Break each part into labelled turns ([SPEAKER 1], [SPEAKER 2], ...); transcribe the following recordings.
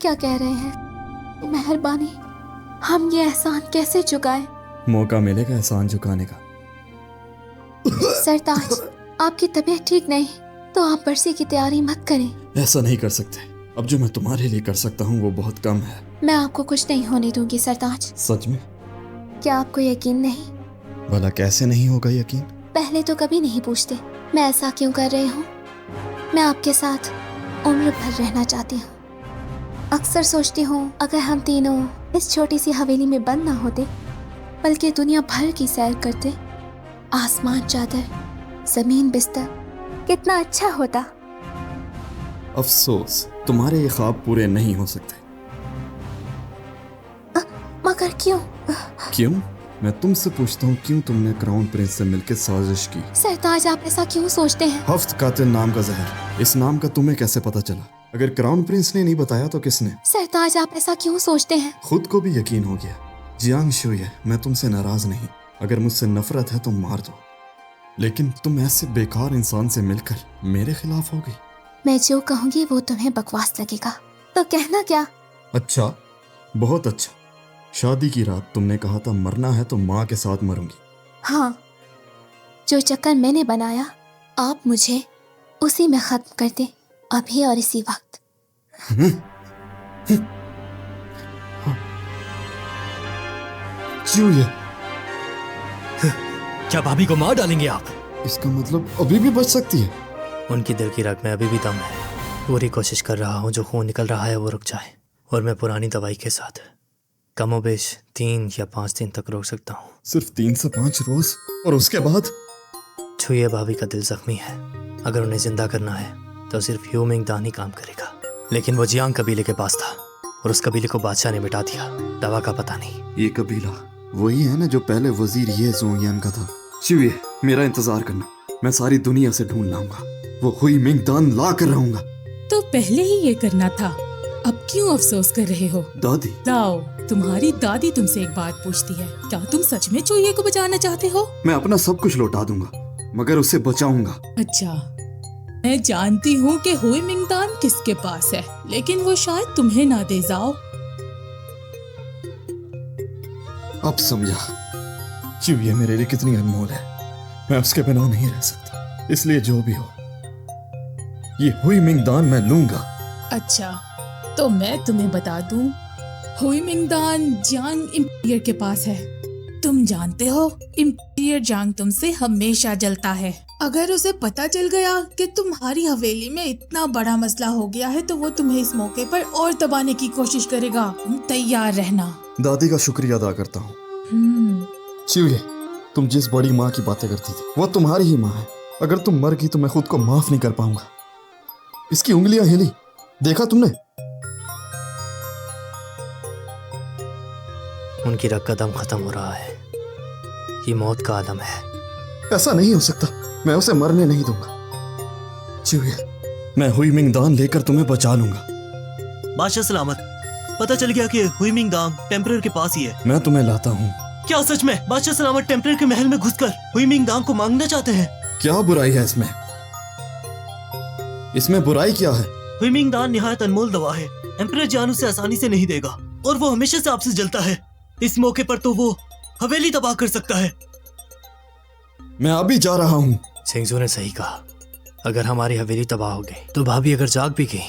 [SPEAKER 1] क्या कह रहे हैं? मेहरबानी, हम ये एहसान कैसे चुकाएं?
[SPEAKER 2] मौका मिलेगा एहसान चुकाने का।
[SPEAKER 1] सरताज, आपकी तबीयत ठीक नहीं तो आप बरसी की तैयारी मत करें।
[SPEAKER 2] ऐसा नहीं कर सकते। अब जो मैं तुम्हारे लिए कर सकता हूँ वो बहुत कम है।
[SPEAKER 1] मैं आपको कुछ नहीं होने दूंगी सरताज।
[SPEAKER 2] सच में?
[SPEAKER 1] क्या आपको यकीन नहीं?
[SPEAKER 2] भला कैसे नहीं होगा यकीन?
[SPEAKER 1] पहले तो कभी नहीं पूछते मैं ऐसा क्यों कर रही हूँ। मैं आपके साथ उम्र भर रहना चाहती हूँ। अक्सर सोचती हूँ अगर हम तीनों इस छोटी सी हवेली में बंद ना होते बल्कि दुनिया भर की सैर करते, आसमान चादर, जमीन बिस्तर, कितना अच्छा होता।
[SPEAKER 2] अफसोस तुम्हारे ये ख्वाब पूरे नहीं हो सकते।
[SPEAKER 1] मगर क्यों?
[SPEAKER 2] क्यों? मैं तुमसे पूछता हूँ, क्यों तुमने क्राउन प्रिंस से मिलकर साजिश की?
[SPEAKER 1] सरताज, आप ऐसा क्यों सोचते हैं?
[SPEAKER 2] हफ्त कातिल नाम का जहर, इस नाम का तुम्हें कैसे पता चला? अगर क्राउन प्रिंस ने नहीं बताया तो किसने?
[SPEAKER 1] सरताज, आप ऐसा क्यों सोचते हैं?
[SPEAKER 2] खुद को भी यकीन हो गया। जियांग शुई, मैं तुमसे नाराज नहीं। अगर मुझसे नफरत है तो मार दो, लेकिन तुम ऐसे बेकार इंसान से मिलकर मेरे खिलाफ हो गई।
[SPEAKER 1] मैं जो कहूँगी वो तुम्हें बकवास लगेगा तो कहना क्या?
[SPEAKER 2] अच्छा, बहुत अच्छा। शादी की रात तुमने कहा था मरना है तो माँ के साथ मरूंगी।
[SPEAKER 1] हाँ, जो चक्कर मैंने बनाया आप मुझे उसी में खत्म कर दे, अभी और इसी वक्त।
[SPEAKER 2] चूहे,
[SPEAKER 3] क्या भाभी को मार डालेंगे आप?
[SPEAKER 2] इसका मतलब अभी भी बच सकती है?
[SPEAKER 3] उनकी दिल की रग में अभी भी दम है। पूरी कोशिश कर रहा हूँ जो खून निकल रहा है वो रुक जाए, और मैं पुरानी दवाई के साथ कमोबेश 3 या 5 दिन तक रोक सकता हूँ।
[SPEAKER 2] सिर्फ 3 से 5 रोज? और उसके बाद?
[SPEAKER 3] छुए भाभी का दिल जख्मी है। अगर उन्हें जिंदा करना है तो सिर्फ ह्यू मिंग दान ही काम करेगा। लेकिन वो जियांग कबीले के पास था और उस कबीले को बादशाह ने मिटा दिया। दवा का पता नहीं।
[SPEAKER 2] ये कबीला वही है ना जो पहले वजीर ये जोंगियन का था? चूहे, मेरा इंतजार करना, मैं सारी दुनिया से ढूंढ लाऊंगा। वो हुई मिंग दान ला कर रहूंगा।
[SPEAKER 4] तो पहले ही ये करना था, अब क्यों अफसोस कर रहे हो?
[SPEAKER 2] दादी,
[SPEAKER 4] लाओ, तुम्हारी दादी तुमसे एक बात पूछती है, क्या तुम सच में चूहे को बचाना चाहते हो?
[SPEAKER 2] मैं अपना सब कुछ लौटा दूंगा मगर उसे बचाऊंगा।
[SPEAKER 4] अच्छा, मैं जानती हूँ कि हुई मिंगदान किसके पास है, लेकिन वो शायद तुम्हें ना दे जाओ।
[SPEAKER 2] अब समझा चूहे मेरे लिए कितनी अनमोल है। मैं उसके बिना नहीं रह सकता, इसलिए जो भी हो ये हुई मिंग दान मैं लूंगा।
[SPEAKER 4] अच्छा, तो मैं तुम्हें बता दूं, हुई मिंगदान जांग इंपीरियर के पास है। तुम जानते हो इंपीरियर जांग तुमसे हमेशा जलता है। अगर उसे पता चल गया कि तुम्हारी हवेली में इतना बड़ा मसला हो गया है तो वो तुम्हें इस मौके पर और दबाने की कोशिश करेगा। तुम तैयार रहना।
[SPEAKER 2] दादी का शुक्रिया अदा करता हूँ। चूहे, तुम जिस बड़ी माँ की बातें करती थी वो तुम्हारी ही माँ है। अगर तुम मर गई तो मैं खुद को माफ नहीं कर पाऊंगा। इसकी उंगलियां हिली, देखा तुमने?
[SPEAKER 3] उनकी रग का दम खत्म हो रहा है। ये मौत का आदम है।
[SPEAKER 2] ऐसा नहीं हो सकता, मैं उसे मरने नहीं दूंगा। चूहे, मैं हुई मिंग दान लेकर तुम्हें बचा लूंगा।
[SPEAKER 5] बादशाह सलामत, पता चल गया कि हुई मिंग दांग टेम्परर के पास ही है।
[SPEAKER 2] मैं तुम्हें लाता हूँ।
[SPEAKER 5] क्या सच में बादशाह सलामत टेम्परर के महल में घुसकर हुई मिंग दांग को मांगना चाहते हैं?
[SPEAKER 2] क्या बुराई है इसमें? इसमें बुराई क्या है?
[SPEAKER 5] हुई मिंग दांग निहायत अनमोल दवा है। एम्परर जान उसे आसानी से नहीं देगा और वो हमेशा से आपसे जलता है। इस मौके पर तो वो हवेली तबाह कर सकता है।
[SPEAKER 2] मैं अभी जा रहा हूँ।
[SPEAKER 3] सिंगजू ने सही कहा। अगर हमारी हवेली तबाह हो गई तो भाभी अगर जाग भी गई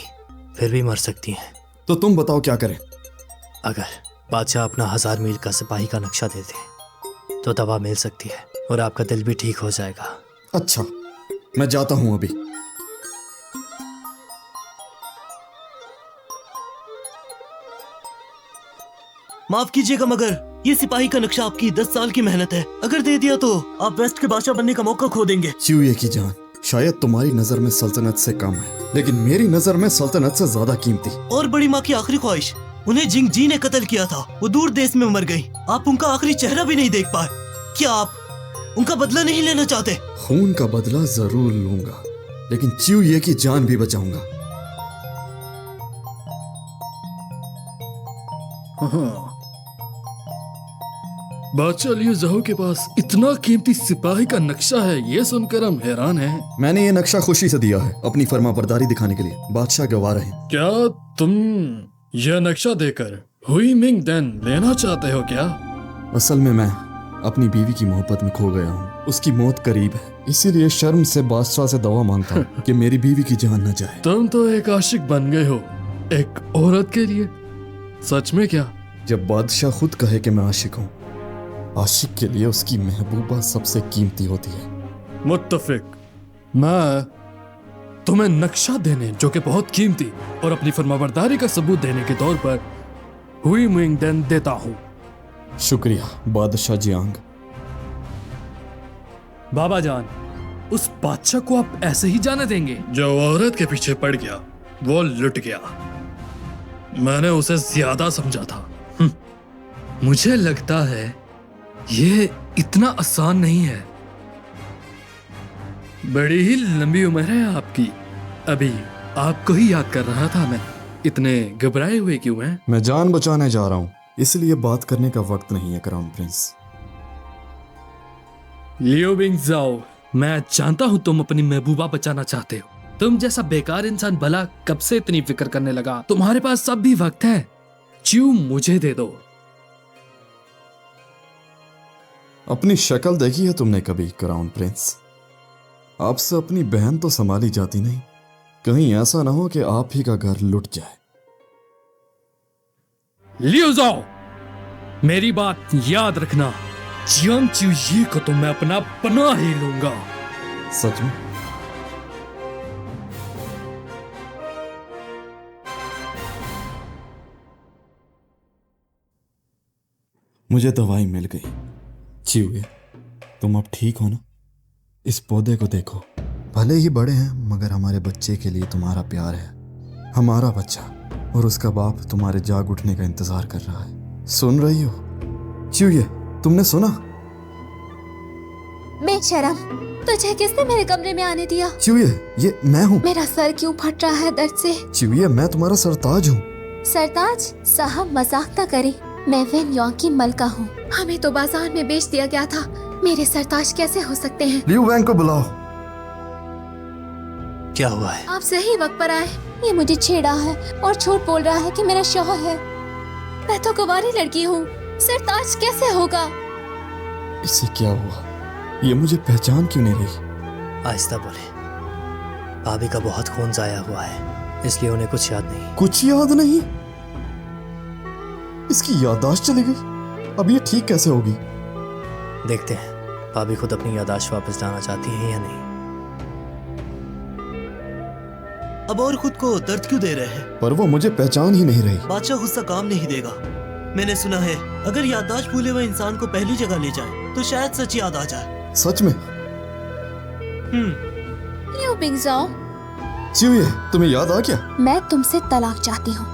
[SPEAKER 3] फिर भी मर सकती हैं।
[SPEAKER 2] तो तुम बताओ क्या करें?
[SPEAKER 3] अगर बादशाह अपना 1000 मील का सिपाही का नक्शा दे दे तो दवा मिल सकती है और आपका दिल भी ठीक हो जाएगा।
[SPEAKER 2] अच्छा, मैं जाता हूँ अभी।
[SPEAKER 5] माफ कीजिएगा मगर ये सिपाही का नक्शा आपकी 10 साल की मेहनत है। अगर दे दिया तो आप वेस्ट के बादशाह बनने का मौका खो देंगे।
[SPEAKER 2] चूहे की जान शायद तुम्हारी नजर में सल्तनत से कम है, लेकिन मेरी नजर में सल्तनत से ज्यादा कीमती।
[SPEAKER 5] और बड़ी माँ की आखिरी ख्वाहिश, उन्हें जिंग जी ने कत्ल किया था। वो दूर देश में मर गई। आप उनका आखिरी चेहरा भी नहीं देख पाए। क्या आप उनका बदला नहीं लेना चाहते?
[SPEAKER 2] खून का बदला जरूर लूंगा, लेकिन चूहे की जान भी बचाऊंगा।
[SPEAKER 6] बादशाह लियू जहू के पास इतना कीमती सिपाही का नक्शा है, ये सुनकर हम हैरान हैं।
[SPEAKER 2] मैंने ये नक्शा खुशी से दिया है, अपनी फर्माबरदारी दिखाने के लिए। बादशाह गवाह रहे।
[SPEAKER 6] क्या तुम यह नक्शा देकर हुई मिंग देन लेना चाहते हो क्या?
[SPEAKER 2] असल में मैं अपनी बीवी की मोहब्बत में खो गया हूँ। उसकी मौत करीब है, इसीलिए शर्म से बादशाह से दवा मांगता हूँ कि मेरी बीवी की जान न जाए।
[SPEAKER 6] तुम तो एक आशिक बन गए हो एक औरत के लिए। सच में क्या?
[SPEAKER 2] जब बादशाह खुद कहे कि मैं आशिक हूँ, आशिक के लिए उसकी महबूबा सबसे कीमती होती है।
[SPEAKER 6] मुत्तफिक। मैं तुम्हें नक्शा देने जो कि बहुत कीमती और अपनी फरमाबरदारी का सबूत देने के तौर पर हुई मिंग देन देता हूँ।
[SPEAKER 2] शुक्रिया बादशाह जियांग।
[SPEAKER 6] बाबा जान, उस बादशाह को आप ऐसे ही जाने देंगे? जो औरत के पीछे पड़ गया वो लुट गया। मैंने उसे ज्यादा समझा था। मुझे लगता है ये इतना आसान नहीं है। बड़ी ही लंबी उम्र है आपकी। अभी आपको ही याद कर रहा था मैं। इतने घबराए हुए क्यों हैं?
[SPEAKER 2] मैं जान बचाने जा रहा हूँ, इसलिए बात करने का वक्त नहीं है क्राउन प्रिंस।
[SPEAKER 6] लियो बिंग जाओ, मैं जानता हूं तुम अपनी महबूबा बचाना चाहते हो। तुम जैसा बेकार इंसान भला कब से इतनी फिक्र करने लगा? तुम्हारे पास सब भी वक्त है। च्यू मुझे दे दो।
[SPEAKER 2] अपनी शक्ल देखी है तुमने कभी क्राउन प्रिंस? आपसे अपनी बहन तो संभाली जाती नहीं। कहीं ऐसा ना हो कि आप ही का घर लुट जाए।
[SPEAKER 6] लियो जाओ, मेरी बात याद रखना। जियांग च्यूये को तो मैं अपना पनाह ही लूंगा।
[SPEAKER 2] सच में? मुझे दवाई मिल गई। च्यूये, तुम अब ठीक हो ना? इस पौधे को देखो, भले ही बड़े हैं मगर हमारे बच्चे के लिए तुम्हारा प्यार है। हमारा बच्चा और उसका बाप तुम्हारे जाग उठने का इंतजार कर रहा है। सुन रही हो च्यूये? तुमने सुना?
[SPEAKER 1] बेशरम, तुझे किसने मेरे कमरे में आने दिया?
[SPEAKER 2] च्यूये, ये मैं हूँ।
[SPEAKER 1] मेरा सर क्यों फट रहा है दर्द से?
[SPEAKER 2] च्यूये, मैं तुम्हारा सरताज हूँ।
[SPEAKER 1] सरताज? साहब मजाक ना करें, मैं वेन योंग की मलका हूँ। हमें तो बाजार में बेच दिया गया था। मेरे सरताज कैसे हो सकते हैं?
[SPEAKER 2] लियू वैंग को बुलाओ।
[SPEAKER 3] क्या हुआ है?
[SPEAKER 1] आप सही वक्त पर आए। ये मुझे छेड़ा है और झूठ बोल रहा है कि मेरा शौहर है। मैं तो कुंवारी लड़की हूँ, सरताज कैसे होगा?
[SPEAKER 2] इससे क्या हुआ? ये मुझे पहचान क्यों नहीं रही?
[SPEAKER 3] आहिस्ता बोले। भाभी का बहुत खून जाया हुआ है, इसलिए उन्हें कुछ याद नहीं।
[SPEAKER 2] कुछ याद नहीं? इसकी याददाश्त चली गई। अब ये ठीक कैसे होगी?
[SPEAKER 3] देखते हैं भाभी खुद अपनी याददाश्त वापस लाना चाहती है या नहीं।
[SPEAKER 5] अब और खुद को दर्द क्यों दे रहे हैं?
[SPEAKER 2] पर वो मुझे पहचान ही नहीं रही।
[SPEAKER 5] बादशाह गुस्सा काम नहीं देगा। मैंने सुना है अगर याददाश्त भूले हुए इंसान को पहली जगह ले जाए तो शायद सच याद आ जाए।
[SPEAKER 2] सच में?
[SPEAKER 1] लियू बिंग जाओ,
[SPEAKER 2] च्यूये, तुम्हें याद आ गया?
[SPEAKER 1] मैं तुमसे तलाक चाहती हूँ।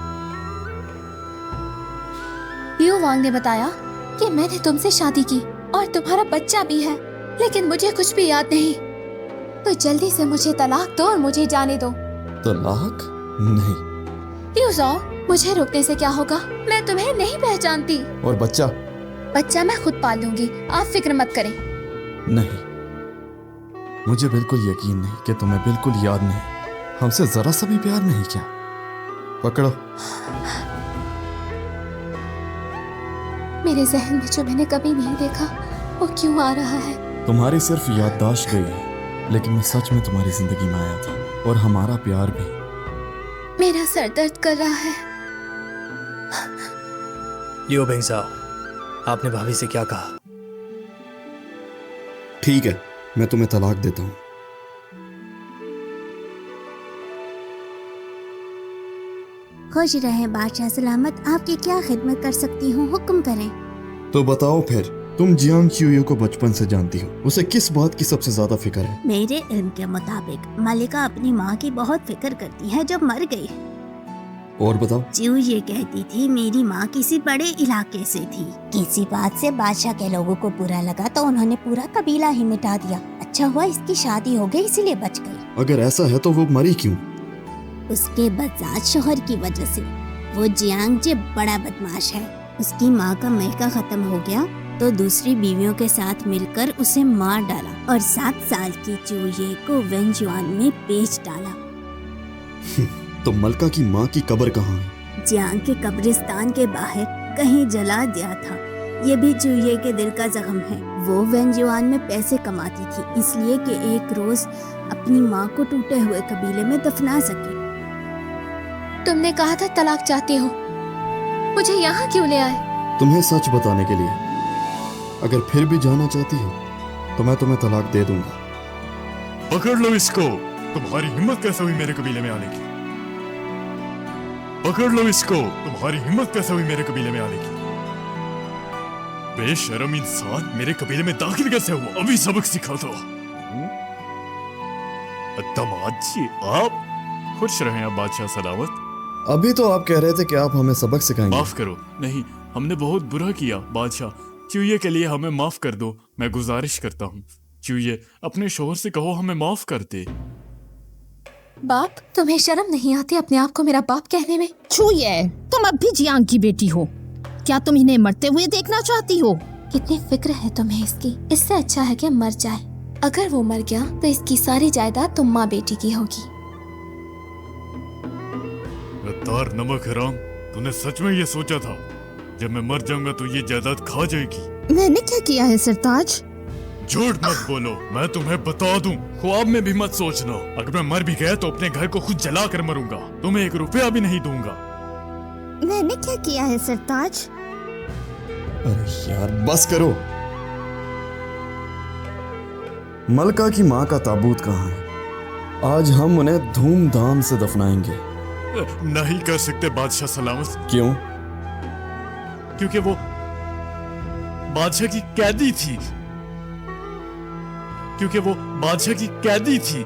[SPEAKER 1] लियू वांग ने बताया कि मैंने तुमसे शादी की और तुम्हारा बच्चा भी है, लेकिन मुझे कुछ भी याद नहीं। तो जल्दी से मुझे तलाक दो और मुझे जाने दो।
[SPEAKER 2] तलाक? नहीं।
[SPEAKER 1] लियू जाओ, मुझे रोकने से क्या होगा? मैं तुम्हें नहीं पहचानती।
[SPEAKER 2] और बच्चा?
[SPEAKER 1] बच्चा मैं खुद पाल लूंगी, आप फिक्र मत करें।
[SPEAKER 2] नहीं, मुझे बिल्कुल यकीन नहीं कि तुम्हें बिल्कुल याद नहीं। हमसे जरा सा भी प्यार नहीं क्या? पकड़ो।
[SPEAKER 1] मेरे जहन में जो मैंने कभी नहीं देखा वो क्यों आ रहा है?
[SPEAKER 2] तुम्हारी सिर्फ याददाश्त गई है, लेकिन मैं सच में तुम्हारी जिंदगी में आया था और हमारा प्यार भी।
[SPEAKER 1] मेरा सर दर्द कर रहा है।
[SPEAKER 3] लियो बिंग जाओ, आपने भाभी से क्या कहा?
[SPEAKER 2] ठीक है, मैं तुम्हें तलाक देता हूँ।
[SPEAKER 7] खुश रहें बादशाह सलामत। आपकी क्या खिदमत कर सकती हूँ? हुक्म करें।
[SPEAKER 2] तो बताओ फिर, तुम जियांग च्यूयो को बचपन से जानती हो, उसे किस बात की सबसे ज्यादा फिक्र है?
[SPEAKER 7] मेरे इल्म के मुताबिक मलिका अपनी माँ की बहुत फिक्र करती है जब मर गई।
[SPEAKER 2] और बताओ।
[SPEAKER 7] च्यू ये कहती थी मेरी माँ किसी बड़े इलाके से थी। किसी बात से बादशाह के लोगों को बुरा लगा तो उन्होंने पूरा कबीला ही मिटा दिया। अच्छा हुआ इसकी शादी हो गई, इसलिए बच गई।
[SPEAKER 2] अगर ऐसा है तो वो मरी क्यों?
[SPEAKER 7] उसके बदजात शोहर की वजह से। वो जियांग जे बड़ा बदमाश है। उसकी माँ का मलका खत्म हो गया तो दूसरी बीवियों के साथ मिलकर उसे मार डाला और 7 साल की च्यूये को वेंजुआन में बेच डाला।
[SPEAKER 2] तो मलका की माँ की कब्र कहाँ है?
[SPEAKER 7] जियांग के कब्रिस्तान के बाहर कहीं जला दिया था। ये भी चूये के दिल का जख्म है। वो वेंजुआन में पैसे कमाती थी इसलिए कि एक रोज अपनी माँ को टूटे हुए कबीले में दफना सके।
[SPEAKER 1] तुमने कहा था तलाक चाहती हो, मुझे यहाँ क्यों ले आए?
[SPEAKER 2] तुम्हें सच बताने के लिए। अगर फिर भी जाना चाहती हो तो मैं तुम्हें तलाक दे दूंगा।
[SPEAKER 8] पकड़ लो इसको। तुम्हारी हिम्मत कैसे हुई मेरे कबीले में आने की? पकड़ लो इसको। तुम्हारी हिम्मत कैसे हुई मेरे कबीले में आने की? बेशरम इंसान, मेरे कबीले में दाखिल कैसे हुआ? अभी सबक सिखा दो। दामाद जी, आप खुश रहें अब बादशाह सलामत।
[SPEAKER 2] अभी तो आप कह रहे थे कि आप हमें सबक सिखाएंगे।
[SPEAKER 8] माफ करो। नहीं, हमने बहुत बुरा किया बादशाह। चूये के लिए हमें माफ कर दो। मैं गुजारिश करता हूँ चूये, अपने शोहर से कहो हमें माफ कर दे।
[SPEAKER 1] बाप, तुम्हें शर्म नहीं आती अपने आप को मेरा बाप कहने में?
[SPEAKER 9] चूये, तुम अब भी जियांग की बेटी हो। क्या तुम इन्हें मरते हुए देखना चाहती हो?
[SPEAKER 1] कितनी फिक्र है तुम्हें इसकी। इससे अच्छा है कि मर जाए। अगर वो मर गया तो इसकी सारी जायदाद तुम माँ बेटी की होगी।
[SPEAKER 8] गद्दार नमक हराम, तूने सच में ये सोचा था जब मैं मर जाऊंगा तो ये जायदाद खा जाएगी?
[SPEAKER 9] मैंने क्या किया है सरताज?
[SPEAKER 8] झूठ मत बोलो, मैं तुम्हें बता दूं, ख्वाब में भी मत सोचना। अगर मैं मर भी गया तो अपने घर को खुद जला कर मरूंगा, तुम्हें 1 रुपया भी नहीं दूंगा।
[SPEAKER 9] मैंने क्या किया है सरताज?
[SPEAKER 2] अरे यार बस करो। मलका की माँ का ताबूत कहाँ है? आज हम उन्हें धूमधाम से दफनाएंगे।
[SPEAKER 8] नहीं कर सकते बादशाह सलामत।
[SPEAKER 2] क्यों?
[SPEAKER 8] क्योंकि वो बादशाह की कैदी थी। क्योंकि वो बादशाह की कैदी थी।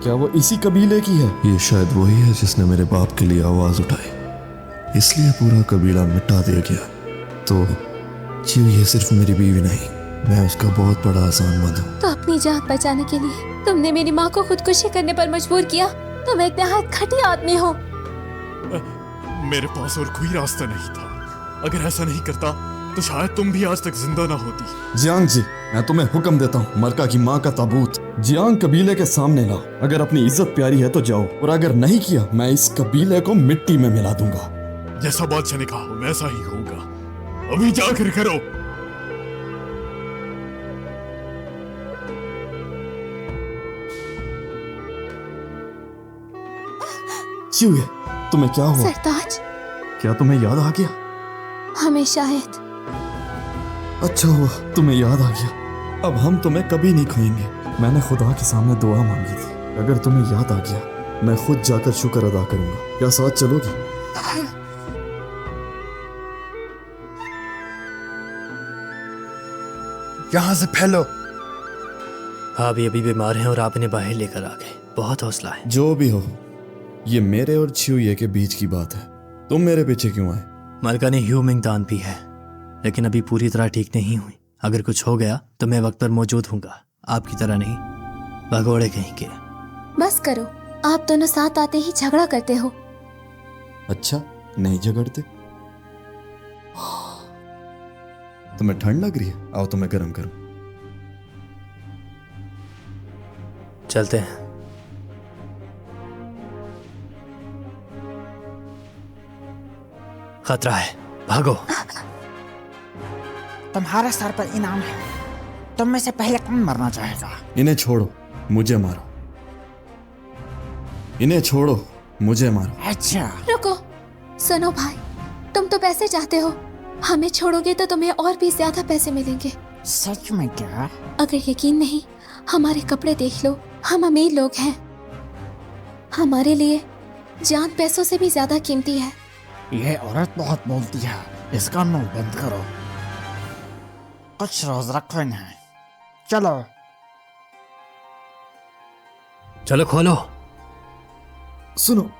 [SPEAKER 2] क्या वो इसी कबीले की है?
[SPEAKER 10] ये शायद वही है जिसने मेरे बाप के लिए आवाज उठाई, इसलिए पूरा कबीला मिटा दिया गया। तो ये सिर्फ मेरी बीवी नहीं, मैं उसका बहुत बड़ा आसानमंद हूँ।
[SPEAKER 1] तो अपनी जान बचाने के लिए तुमने मेरी माँ को खुदकुशी करने पर मजबूर किया। तुम एक नहायत घटिया आदमी हो।
[SPEAKER 8] मेरे पास और कोई रास्ता नहीं था। अगर ऐसा नहीं करता तो शायद तुम भी आज तक जिंदा ना होती।
[SPEAKER 2] जियांग जी, मैं तुम्हें हुक्म देता हूँ, मलका की माँ का ताबूत जियांग कबीले के सामने लाओ। अगर अपनी इज्जत प्यारी है तो जाओ, और अगर नहीं किया मैं इस कबीले को मिट्टी में मिला दूंगा।
[SPEAKER 8] जैसा बादशाह ने कहा वैसा ही होगा। अभी जाकर करो।
[SPEAKER 2] चूहे, तुम्हें क्या हुआ?
[SPEAKER 1] सरताज,
[SPEAKER 2] क्या तुम्हें याद आ गया?
[SPEAKER 1] हमें शायद।
[SPEAKER 2] अच्छा हुआ तुम्हें याद आ गया। अब हम तुम्हें कभी नहीं खोएंगे। मैंने खुदा के सामने दुआ मांगी थी। अगर तुम्हें याद आ गया मैं खुद जाकर शुक्र अदा करूंगा। क्या साथ चलोगी?
[SPEAKER 10] यहाँ से फैलो।
[SPEAKER 3] भाभी अभी बीमार हैं और आप इन्हें बाहर लेकर आ गए। बहुत हौसला है।
[SPEAKER 2] जो भी हो, ये मेरे और छिउये के बीच की बात है। तुम मेरे पीछे क्यों आए?
[SPEAKER 3] मलका ने ह्यूमिंग दान पी है, लेकिन अभी पूरी तरह ठीक नहीं हुई। अगर कुछ हो गया तो मैं वक्त पर मौजूद हूँगा, आपकी तरह नहीं भगोड़े कहीं के।
[SPEAKER 1] बस करो, आप दोनों साथ आते ही झगड़ा करते हो।
[SPEAKER 2] अच्छा, नहीं झगड़ते? तुम्हें ठंड लग रही है? आओ तुम्हें गर्म करूं।
[SPEAKER 3] चलते हैं। खतरा है, भागो।
[SPEAKER 11] तुम्हारे सर पर इनाम है। तुम में से पहले कौन मरना चाहेगा?
[SPEAKER 2] इन्हें छोड़ो, मुझे मारो। इन्हें छोड़ो, मुझे मारो।
[SPEAKER 11] अच्छा,
[SPEAKER 1] रुको, सुनो भाई, तुम तो पैसे चाहते हो। हमें छोड़ोगे तो तुम्हें और भी ज्यादा पैसे मिलेंगे।
[SPEAKER 11] सच में क्या?
[SPEAKER 1] अगर यकीन नहीं, हमारे कपड़े देख लो, हम अमीर लोग हैं। हमारे लिए जान पैसों से भी ज्यादा कीमती है।
[SPEAKER 11] ये औरत बहुत बोलती है, इसका मुंह बंद करो। कुछ रोज रखो इन्हें। चलो
[SPEAKER 3] चलो खोलो।
[SPEAKER 2] सुनो,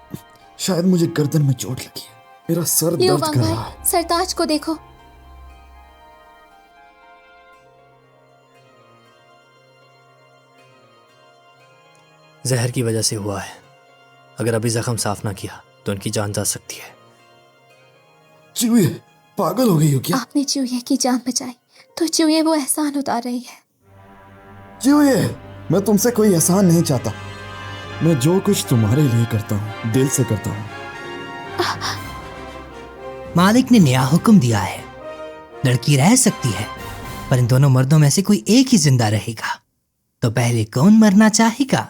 [SPEAKER 2] शायद मुझे गर्दन में चोट लगी है। मेरा सर
[SPEAKER 1] लियो
[SPEAKER 2] दर्द
[SPEAKER 1] वांग
[SPEAKER 2] कर
[SPEAKER 1] भाई,
[SPEAKER 2] रहा है।
[SPEAKER 1] सरताज को देखो।
[SPEAKER 3] जहर की वजह से हुआ है। अगर अभी जख्म साफ ना किया तो उनकी जान जा सकती है।
[SPEAKER 2] चूहे, पागल हो गई हो क्या?
[SPEAKER 1] आपने चूहे की जान बचाई तो चूहे वो एहसान उतार रही है।
[SPEAKER 2] चूहे, मैं तुमसे कोई एहसान नहीं चाहता। मैं जो कुछ तुम्हारे लिए करता हूँ दिल से करता हूँ।
[SPEAKER 12] मालिक ने नया हुक्म दिया है, लड़की रह सकती है, पर इन दोनों मर्दों में से कोई एक ही जिंदा रहेगा। तो पहले कौन मरना चाहेगा?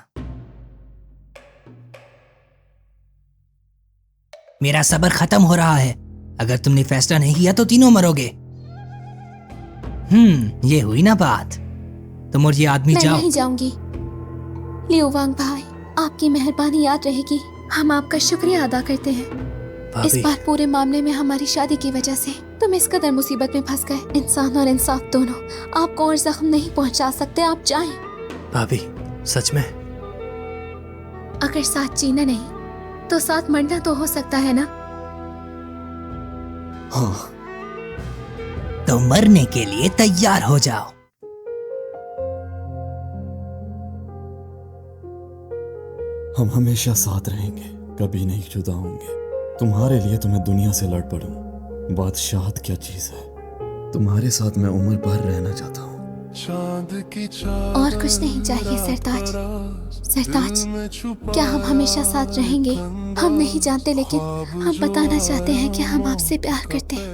[SPEAKER 12] मेरा सब्र खत्म हो रहा है। अगर तुमने फैसला नहीं किया तो तीनों मरोगे। ये हुई ना बात। तुम और ये आदमी
[SPEAKER 1] मैं
[SPEAKER 12] जाओ।
[SPEAKER 1] नहीं जाऊंगी। लियो वांग भाई, आपकी मेहरबानी याद रहेगी। हम आपका शुक्रिया अदा करते हैं। इस बार पूरे मामले में हमारी शादी की वजह से तुम इस कदर मुसीबत में फंस गए। इंसान और इंसाफ दोनों आपको और जख्म नहीं पहुंचा सकते। आप जाएं।
[SPEAKER 3] भाभी, सच में?
[SPEAKER 1] अगर साथ जीना नहीं तो साथ मरना तो हो सकता है ना?
[SPEAKER 2] हाँ।
[SPEAKER 12] तो मरने के लिए तैयार हो जाओ।
[SPEAKER 2] हम हमेशा साथ रहेंगे, कभी नहीं जुदा होंगे। तुम्हारे लिए तो मैं दुनिया से लड़ पड़ूं। बादशाहत क्या चीज है। तुम्हारे साथ मैं उम्र भर रहना चाहता हूँ।
[SPEAKER 1] और कुछ नहीं चाहिए सरताज। सरताज, क्या हम हमेशा साथ रहेंगे? हम नहीं जानते, लेकिन हम बताना चाहते हैं कि हम आपसे प्यार करते हैं।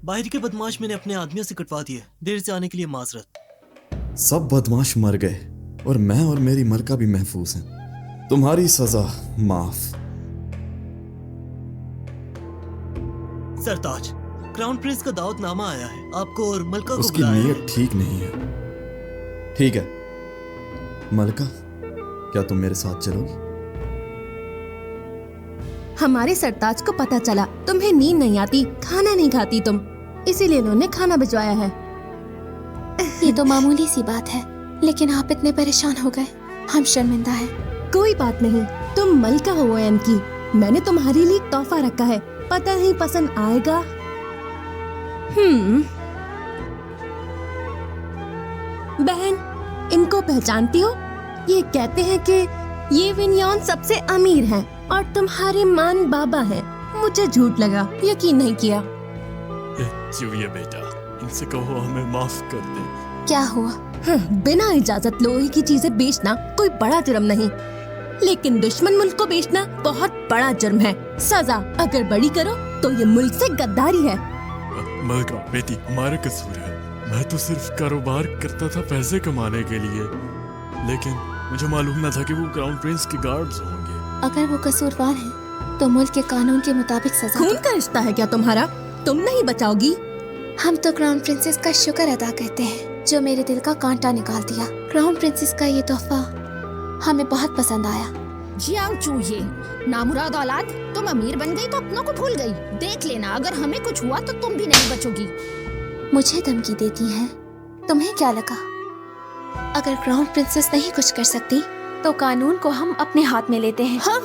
[SPEAKER 5] बाहर के बदमाश मैंने अपने आदमियों से कटवा दिए। देर से आने के लिए माजरत।
[SPEAKER 2] सब बदमाश मर गए और मैं और मेरी मलका भी महफूज हैं। तुम्हारी सजा माफ।
[SPEAKER 5] सरताज, क्राउन प्रिंस का दावतनामा आया है। आपको और मलका को
[SPEAKER 2] उसकी
[SPEAKER 5] बुलाया है।
[SPEAKER 2] नीयत ठीक नहीं है। ठीक है मलका, क्या तुम मेरे साथ चलोगी?
[SPEAKER 9] हमारे सरताज को पता चला तुम्हें नींद नहीं आती, खाना नहीं खाती तुम, इसीलिए उन्होंने खाना भिजवाया है।
[SPEAKER 1] ये तो मामूली सी बात है, लेकिन आप इतने परेशान हो गए, हम शर्मिंदा हैं।
[SPEAKER 9] कोई बात नहीं, तुम मलका हो ओएन की। मैंने तुम्हारे लिए तोहफा रखा है, पता नहीं पसंद आएगा। बहन, इनको पहचानती हो? ये कहते हैं कि ये विनयान सबसे अमीर हैं और तुम्हारे मान बाबा हैं। मुझे झूठ लगा, यकीन नहीं किया।
[SPEAKER 8] चूहिया बेटा, इनसे कहो हमें माफ कर दे।
[SPEAKER 1] क्या हुआ?
[SPEAKER 9] बिना इजाजत लोहे की चीजें बेचना कोई बड़ा जुर्म नहीं, लेकिन दुश्मन मुल्क को बेचना बहुत बड़ा जुर्म है। सजा अगर बड़ी करो तो ये मुल्क से गद्दारी है।
[SPEAKER 8] मलका बेटी, हमारा कसूर है। मैं तो सिर्फ कारोबार करता था पैसे कमाने के लिए, लेकिन मुझे मालूम न था कि वो क्राउन प्रिंस के गार्ड्स होंगे।
[SPEAKER 1] अगर वो कसूरवार हैं, तो मुल्क के कानून के मुताबिक सजा।
[SPEAKER 9] खून का रिश्ता है क्या तुम्हारा? तुम नहीं बचाओगी?
[SPEAKER 1] हम तो क्राउन प्रिंसेस का शुक्र अदा करते हैं जो मेरे दिल का कांटा निकाल दिया। क्राउन प्रिंसेस का ये तोहफा हमें बहुत पसंद आया।
[SPEAKER 9] जियांग चूहे, नामुराद औलाद, तुम अमीर बन गई तो अपनों को भूल गई। देख लेना, अगर हमें कुछ हुआ तो तुम भी नहीं बचोगी।
[SPEAKER 1] मुझे धमकी देती हैं? तुम्हें क्या लगा? अगर क्राउन प्रिंसेस नहीं कुछ कर सकती तो कानून को हम अपने हाथ में लेते हैं।
[SPEAKER 9] हाँ,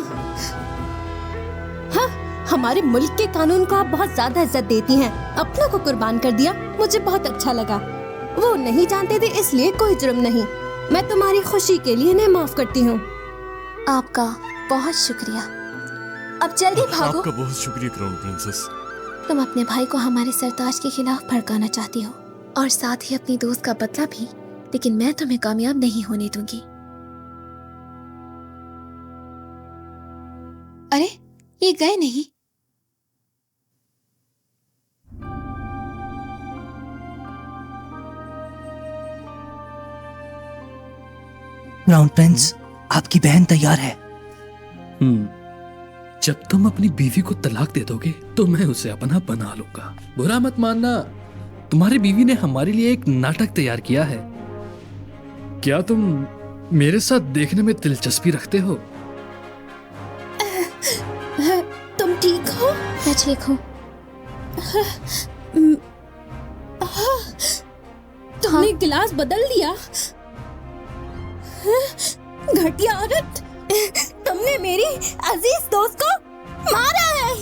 [SPEAKER 9] हमारे मुल्क के कानून को आप बहुत ज्यादा इज्जत देती हैं। अपनों को कुर्बान कर दिया, मुझे बहुत अच्छा लगा। वो नहीं जानते थे इसलिए कोई जुर्म नहीं। मैं तुम्हारी खुशी के लिए इन्हें माफ करती हूँ।
[SPEAKER 1] आपका बहुत शुक्रिया। अब जल्दी भागो।
[SPEAKER 8] आपका बहुत शुक्रिया क्राउन प्रिंसेस।
[SPEAKER 1] तुम अपने भाई को हमारे सरताज के खिलाफ भड़काना चाहती हो और साथ ही अपनी दोस्त का बदला भी, लेकिन मैं तुम्हें कामयाब नहीं होने दूंगी। अरे, ये गए नहीं।
[SPEAKER 12] क्राउन प्रिंस, आपकी बहन तैयार है।
[SPEAKER 6] जब तुम अपनी बीवी को तलाक दे दोगे तो मैं उसे अपना बना लूंगा। बुरा मत मानना, तुम्हारी बीवी ने हमारे लिए एक नाटक तैयार किया है। क्या तुम मेरे साथ देखने में दिलचस्पी रखते हो?
[SPEAKER 9] तुम ठीक हो?
[SPEAKER 1] मैं ठीक हूँ।
[SPEAKER 9] तुमने गिलास बदल दिया। घटिया औरत, तुमने मेरी अजीज दोस्त को मारा है।